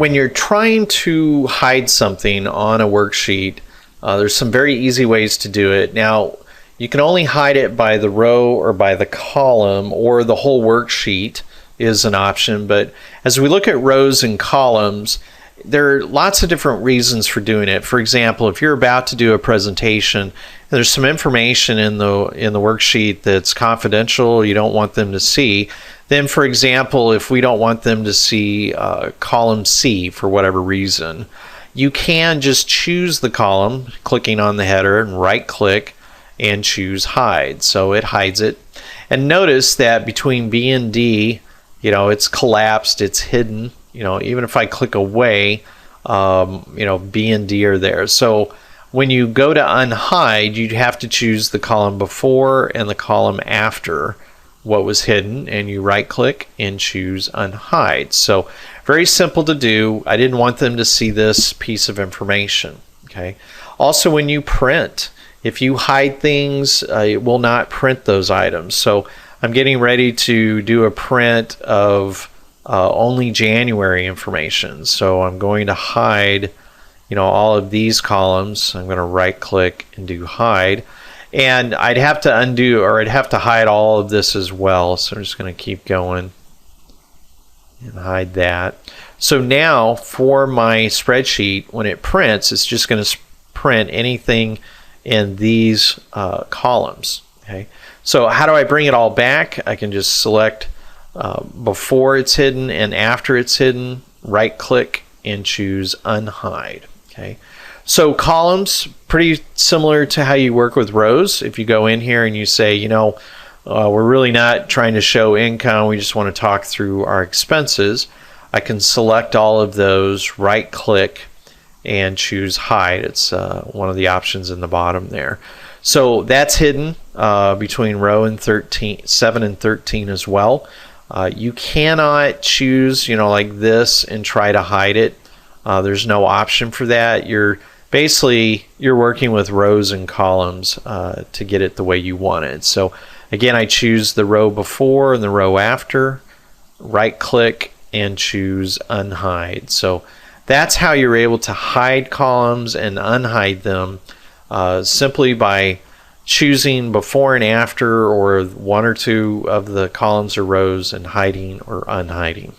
when you're trying to hide something on a worksheet, there's some very easy ways to do it. Now, you can only hide it by the row or by the column, or the whole worksheet is an option. But as we look at rows and columns, there are lots of different reasons for doing it. For example, if you're about to do a presentation, there's some information in the worksheet that's confidential, you don't want them to see. Then, for example, if we don't want them to see column C for whatever reason, you can just choose the column, clicking on the header, and right-click and choose Hide. So it hides it. And notice that between B and D, it's collapsed, it's hidden. Even if I click away, B and D are there. So when you go to unhide, you'd have to choose the column before and the column after what was hidden, and you right click and choose unhide. So very simple to do. I didn't want them to see this piece of information. Okay. Also, when you print, if you hide things, it will not print those items. So I'm getting ready to do a print of only January information. So I'm going to hide, all of these columns. I'm going to right click and do hide. And I'd have to undo, or I'd have to hide all of this as well. So I'm just going to keep going and hide that. So now for my spreadsheet, when it prints, it's just going to print anything in these columns. Okay. So how do I bring it all back? I can just select before it's hidden and after it's hidden, right click and choose unhide. Okay. So columns, pretty similar to how you work with rows. If you go in here and you say, we're really not trying to show income, we just want to talk through our expenses, I can select all of those, right click and choose hide. It's one of the options in the bottom there. So that's hidden between row and 7 and 13 as well. You cannot choose, like this and try to hide it. There's no option for that. You're working with rows and columns to get it the way you want it. So again, I choose the row before and the row after, right click and choose unhide. So that's how you're able to hide columns and unhide them simply by choosing before and after, or one or two of the columns or rows, and hiding or unhiding.